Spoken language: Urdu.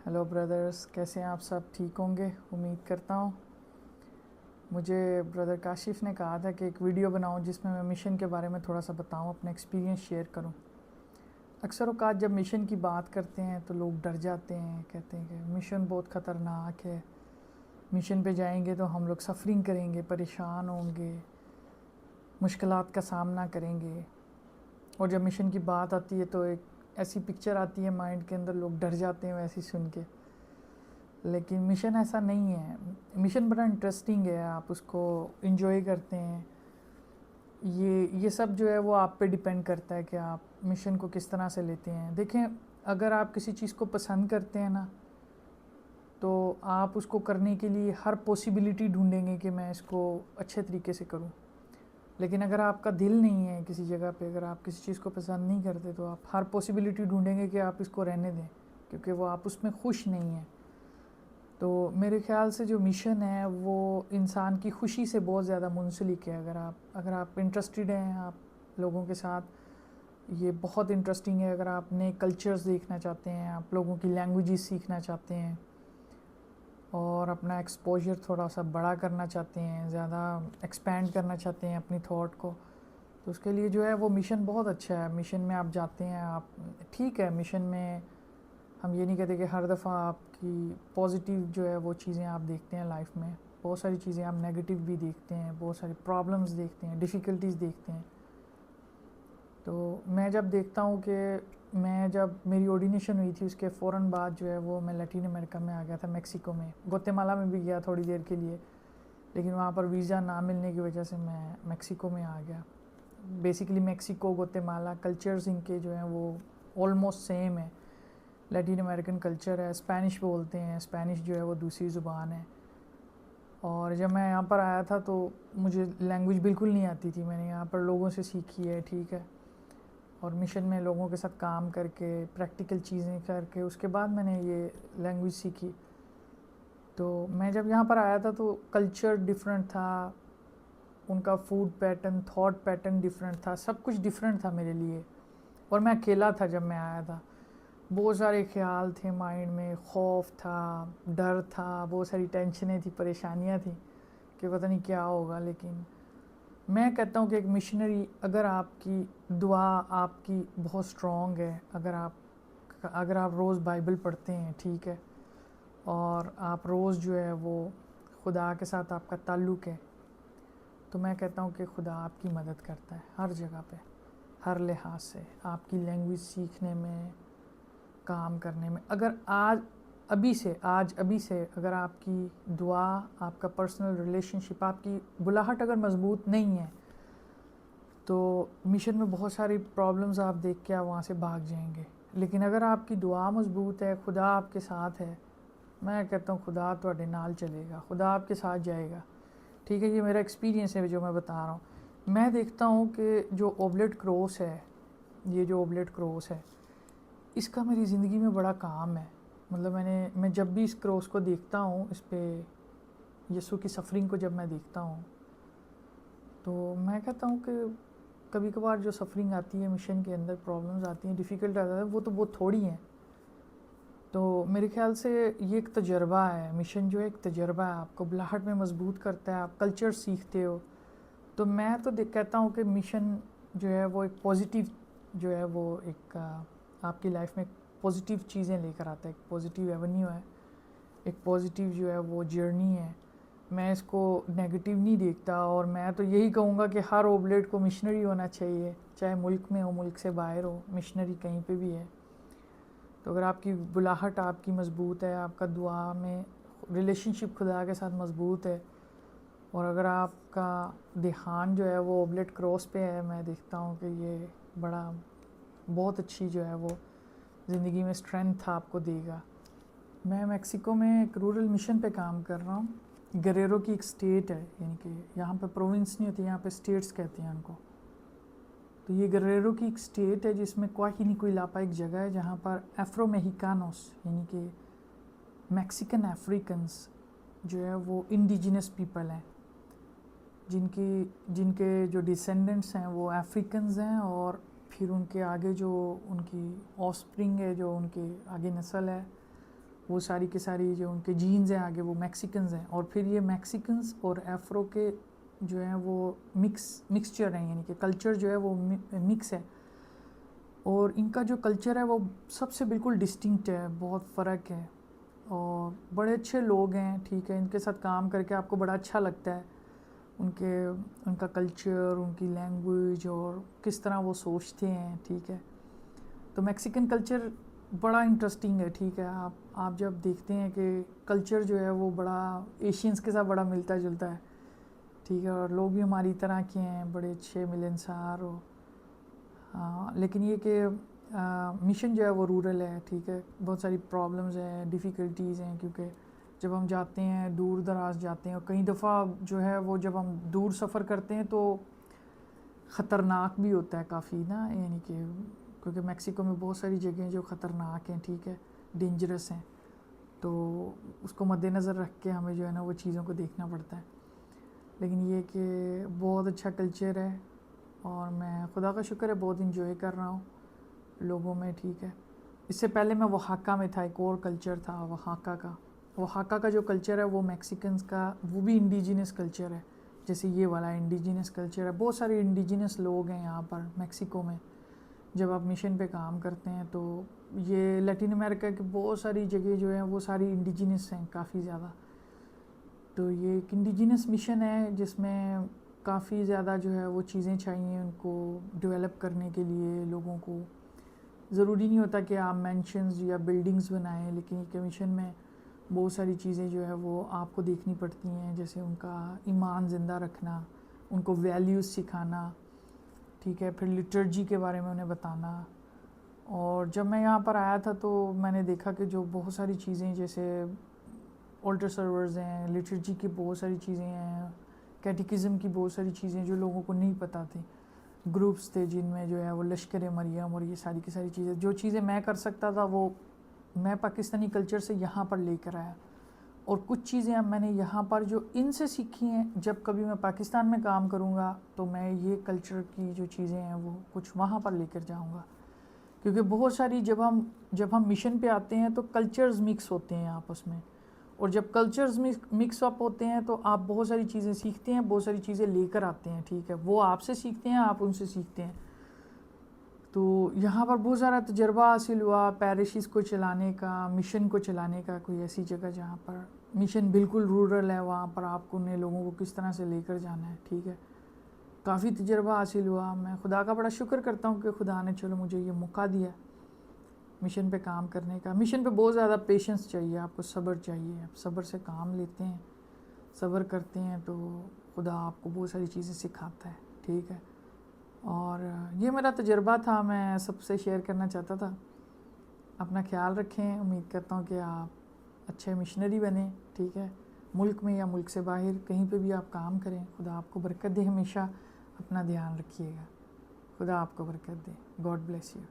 ہیلو بردرز، کیسے ہیں آپ؟ سب ٹھیک ہوں گے امید کرتا ہوں۔ مجھے بردر کاشف نے کہا تھا کہ ایک ویڈیو بناؤں جس میں مشن کے بارے میں تھوڑا سا بتاؤں، اپنا ایکسپیرینس شیئر کروں۔ اکثر اوقات جب مشن کی بات کرتے ہیں تو لوگ ڈر جاتے ہیں، کہتے ہیں کہ مشن بہت خطرناک ہے، مشن پہ جائیں گے تو ہم لوگ سفرنگ کریں گے، پریشان ہوں گے، مشکلات کا سامنا کریں گے۔ اور جب مشن کی بات آتی ہے تو ایک ایسی پکچر آتی ہے مائنڈ کے اندر، لوگ ڈر جاتے ہیں ویسی سن کے۔ لیکن مشن ایسا نہیں ہے، مشن بڑا انٹرسٹنگ ہے، آپ اس کو انجوائے کرتے ہیں۔ یہ سب جو ہے وہ آپ پہ ڈیپینڈ کرتا ہے کہ آپ مشن کو کس طرح سے لیتے ہیں۔ دیکھیں، اگر آپ کسی چیز کو پسند کرتے ہیں نا، تو آپ اس کو کرنے کے لیے ہر پوسیبلٹی ڈھونڈیں گے کہ میں اس کو اچھے طریقے سے کروں۔ لیکن اگر آپ کا دل نہیں ہے کسی جگہ پہ، اگر آپ کسی چیز کو پسند نہیں کرتے، تو آپ ہر پوسیبلٹی ڈھونڈیں گے کہ آپ اس کو رہنے دیں، کیونکہ وہ آپ اس میں خوش نہیں ہیں۔ تو میرے خیال سے جو مشن ہے وہ انسان کی خوشی سے بہت زیادہ منسلک ہے۔ اگر آپ انٹرسٹڈ ہیں آپ لوگوں کے ساتھ، یہ بہت انٹرسٹنگ ہے۔ اگر آپ نئے کلچرز دیکھنا چاہتے ہیں، آپ لوگوں کی لینگویجز سیکھنا چاہتے ہیں اور اپنا ایکسپوجر تھوڑا سا بڑا کرنا چاہتے ہیں، زیادہ ایکسپینڈ کرنا چاہتے ہیں اپنی تھاٹ کو، تو اس کے لیے جو ہے وہ مشن بہت اچھا ہے۔ مشن میں آپ جاتے ہیں، آپ ٹھیک ہے، مشن میں ہم یہ نہیں کہتے کہ ہر دفعہ آپ کی پازیٹیو جو ہے وہ چیزیں آپ دیکھتے ہیں لائف میں، بہت ساری چیزیں آپ نیگیٹو بھی دیکھتے ہیں، بہت ساری پرابلمز دیکھتے ہیں، ڈیفیکلٹیز دیکھتے ہیں۔ تو میں جب دیکھتا ہوں کہ میں جب میری آرڈینیشن ہوئی تھی اس کے فوراً بعد جو ہے وہ میں لیٹن امریکہ میں آ گیا تھا، میکسیکو میں، گوتےمالا میں بھی گیا تھوڑی دیر کے لیے، لیکن وہاں پر ویزا نہ ملنے کی وجہ سے میں میکسیکو میں آ گیا۔ بیسیکلی میکسیکو، گوتےمالا کلچرز ان کے جو ہیں وہ آلموسٹ سیم ہے، لیٹن امریکن کلچر ہے، اسپینش بولتے ہیں، اسپینش جو ہے وہ دوسری زبان ہے۔ اور جب میں یہاں پر آیا تھا تو مجھے لینگویج بالکل نہیں آتی تھی، میں نے یہاں پر لوگوں سے سیکھی ہے، ٹھیک ہے، اور مشن میں لوگوں کے ساتھ کام کر کے، پریکٹیکل چیزیں کر کے، اس کے بعد میں نے یہ لینگویج سیکھی۔ تو میں جب یہاں پر آیا تھا تو کلچر ڈیفرنٹ تھا، ان کا food pattern, thought pattern different تھا، سب کچھ ڈیفرنٹ تھا میرے لیے، اور میں اکیلا تھا جب میں آیا تھا۔ بہت سارے خیال تھے مائنڈ میں، خوف تھا، ڈر تھا، بہت ساری ٹینشنیں تھیں، پریشانیاں تھیں کہ پتہ نہیں کیا ہوگا۔ لیکن میں کہتا ہوں کہ ایک مشنری، اگر آپ کی دعا آپ کی بہت اسٹرانگ ہے، اگر آپ روز بائبل پڑھتے ہیں، ٹھیک ہے، اور آپ روز جو ہے وہ خدا کے ساتھ آپ کا تعلق ہے، تو میں کہتا ہوں کہ خدا آپ کی مدد کرتا ہے ہر جگہ پہ، ہر لحاظ سے، آپ کی لینگویج سیکھنے میں، کام کرنے میں۔ اگر ابھی سے اگر آپ کی دعا، آپ کا پرسنل ریلیشن شپ، آپ کی بلاہٹ اگر مضبوط نہیں ہے، تو مشن میں بہت ساری پرابلمز آپ دیکھ کے آپ وہاں سے بھاگ جائیں گے۔ لیکن اگر آپ کی دعا مضبوط ہے، خدا آپ کے ساتھ ہے، میں کہتا ہوں خدا تواڈے نال چلے گا، خدا آپ کے ساتھ جائے گا، ٹھیک ہے۔ یہ میرا ایکسپیرینس ہے جو میں بتا رہا ہوں۔ میں دیکھتا ہوں کہ جو اوبلیٹ کراس ہے، یہ جو اوبلیٹ کراس ہے، اس کا میری زندگی میں بڑا کام ہے۔ مطلب میں جب بھی اس کراس کو دیکھتا ہوں، اس پہ یسوع کی سفرنگ کو جب میں دیکھتا ہوں، تو میں کہتا ہوں کہ کبھی کبھار جو سفرنگ آتی ہے مشن کے اندر، پرابلمز آتی ہیں، ڈیفیکلٹ آتا ہے، وہ تو بہت تھوڑی ہیں۔ تو میرے خیال سے یہ ایک تجربہ ہے، مشن جو ہے ایک تجربہ ہے، آپ کو بلاہٹ میں مضبوط کرتا ہے، آپ کلچر سیکھتے ہو۔ تو میں تو کہتا ہوں کہ مشن جو ہے وہ ایک پازیٹیو جو ہے وہ ایک آپ کی لائف میں ایک پازیٹیو چیزیں لے کر آتا ہے، ایک پازیٹیو ایونیو ہے، ایک پازیٹیو جو ہے وہ جرنی ہے۔ میں اس کو نیگیٹیو نہیں دیکھتا، اور میں تو یہی کہوں گا کہ ہر اوبلیٹ کو مشنری ہونا چاہیے، چاہے ملک میں ہو، ملک سے باہر ہو، مشنری کہیں پہ بھی ہے۔ تو اگر آپ کی بلاہٹ آپ کی مضبوط ہے، آپ کا دعا میں ریلیشن شپ خدا کے ساتھ مضبوط ہے، اور اگر آپ کا دھیان جو ہے وہ اوبلیٹ کراس پہ ہے، میں دیکھتا ہوں کہ یہ بہت اچھی جو ہے وہ زندگی میں اسٹرینتھ آپ کو دے گا۔ میں میکسیکو میں ایک رورل مشن پہ کام کر رہا ہوں، گریرو کی ایک اسٹیٹ ہے، یعنی کہ یہاں پہ پروونس نہیں ہوتی، یہاں پہ اسٹیٹس کہتے ہیں ان کو۔ تو یہ گریرو کی ایک اسٹیٹ ہے جس میں کوآہینیکوئلاپا ایک جگہ ہے جہاں پر ایفرو میحیکانوس، یعنی کہ میکسیکن افریکنس جو ہے وہ انڈیجنس پیپل ہیں، جن کے جو ڈیسینڈنٹس ہیں وہ افریکنز ہیں، اور پھر ان کے آگے جو ان کی آف اسپرنگ ہے، جو ان کے آگے نسل ہے، وہ ساری کی ساری جو ان کے جینز ہیں آگے وہ میکسیکنز ہیں، اور پھر یہ میکسیکنز اور ایفرو کے جو ہیں وہ مکسچر ہیں، یعنی کہ کلچر جو ہے وہ مکس ہے، اور ان کا جو کلچر ہے وہ سب سے بالکل ڈسٹنکٹ ہے، بہت فرق ہے، اور بڑے اچھے لوگ ہیں، ٹھیک ہے، ان کے ساتھ کام کر کے آپ کو بڑا اچھا لگتا ہے، ان کا کلچر، ان کی لینگویج اور کس طرح وہ سوچتے ہیں، ٹھیک ہے۔ تو میکسیکن کلچر بڑا انٹرسٹنگ ہے، ٹھیک ہے، آپ جب دیکھتے ہیں کہ کلچر جو ہے وہ بڑا ایشینز کے ساتھ بڑا ملتا جلتا ہے، ٹھیک ہے، اور لوگ بھی ہماری طرح کے ہیں، بڑے اچھے ملنسار ہو، لیکن یہ کہ مشن جو ہے وہ رورل ہے، ٹھیک ہے، بہت ساری پرابلمز ہیں، ڈیفیکلٹیز ہیں، کیونکہ جب ہم جاتے ہیں دور دراز جاتے ہیں، اور کئی دفعہ جو ہے وہ جب ہم دور سفر کرتے ہیں تو خطرناک بھی ہوتا ہے کافی نا، یعنی کہ کیونکہ میکسیکو میں بہت ساری جگہیں جو خطرناک ہیں، ٹھیک ہے، ڈینجرس ہیں، تو اس کو مد نظر رکھ کے ہمیں جو ہے نا وہ چیزوں کو دیکھنا پڑتا ہے، لیکن یہ کہ بہت اچھا کلچر ہے، اور میں خدا کا شکر ہے بہت انجوائے کر رہا ہوں لوگوں میں، ٹھیک ہے۔ اس سے پہلے میں اوہاکا میں تھا، ایک اور کلچر تھا اوہاکا کا جو کلچر ہے وہ میکسیکنز کا وہ بھی انڈیجینس کلچر ہے، جیسے یہ والا انڈیجینس کلچر ہے، بہت سارے انڈیجینس لوگ ہیں یہاں پر میکسیکو میں۔ جب آپ مشن پہ کام کرتے ہیں تو یہ لیٹن امریکہ کی بہت ساری جگہ جو ہیں وہ ساری انڈیجینس ہیں کافی زیادہ، تو یہ ایک انڈیجینس مشن ہے جس میں کافی زیادہ جو ہے وہ چیزیں چاہیے ان کو ڈیولپ کرنے کے لیے، لوگوں کو ضروری نہیں ہوتا کہ آپ مینشنز یا بلڈنگز بنائیں، لیکن ایک مشن میں بہت ساری چیزیں جو ہے وہ آپ کو دیکھنی پڑتی ہیں، جیسے ان کا ایمان زندہ رکھنا، ان کو ویلیوز سکھانا، ٹھیک ہے، پھر لٹرجی کے بارے میں انہیں بتانا۔ اور جب میں یہاں پر آیا تھا تو میں نے دیکھا کہ جو بہت ساری چیزیں جیسے آلٹر سرورز ہیں، لٹرجی کی بہت ساری چیزیں ہیں، کیٹیکزم کی بہت ساری چیزیں جو لوگوں کو نہیں پتہ تھیں، گروپس تھے جن میں جو ہے وہ لشکر مریم اور یہ ساری کی ساری چیزیں، جو چیزیں میں کر سکتا تھا وہ میں پاکستانی کلچر سے یہاں پر لے کر آیا، اور کچھ چیزیں اب میں نے یہاں پر جو ان سے سیکھی ہیں، جب کبھی میں پاکستان میں کام کروں گا تو میں یہ کلچر کی جو چیزیں ہیں وہ کچھ وہاں پر لے کر جاؤں گا، کیونکہ بہت ساری جب ہم مشن پہ آتے ہیں تو کلچرز مکس ہوتے ہیں آپس میں، اور جب کلچرز مکس اپ ہوتے ہیں تو آپ بہت ساری چیزیں سیکھتے ہیں، بہت ساری چیزیں لے کر آتے ہیں، ٹھیک ہے، وہ آپ سے سیکھتے ہیں، آپ ان سے سیکھتے ہیں۔ تو یہاں پر بہت سارا تجربہ حاصل ہوا پیرشز کو چلانے کا، مشن کو چلانے کا، کوئی ایسی جگہ جہاں پر مشن بالکل رورل ہے، وہاں پر آپ کو نئے لوگوں کو کس طرح سے لے کر جانا ہے، ٹھیک ہے، کافی تجربہ حاصل ہوا۔ میں خدا کا بڑا شکر کرتا ہوں کہ خدا نے چلو مجھے یہ موقع دیا مشن پہ کام کرنے کا۔ مشن پہ بہت زیادہ پیشنس چاہیے، آپ کو صبر چاہیے، آپ صبر سے کام لیتے ہیں، صبر کرتے ہیں تو خدا آپ کو بہت ساری چیزیں سکھاتا ہے، ٹھیک ہے۔ اور یہ میرا تجربہ تھا، میں سب سے شیئر کرنا چاہتا تھا۔ اپنا خیال رکھیں، امید کرتا ہوں کہ آپ اچھے مشنری بنیں، ٹھیک ہے، ملک میں یا ملک سے باہر کہیں پہ بھی آپ کام کریں، خدا آپ کو برکت دے، ہمیشہ اپنا دھیان رکھیے گا، خدا آپ کو برکت دے، گاڈ بلیس یو۔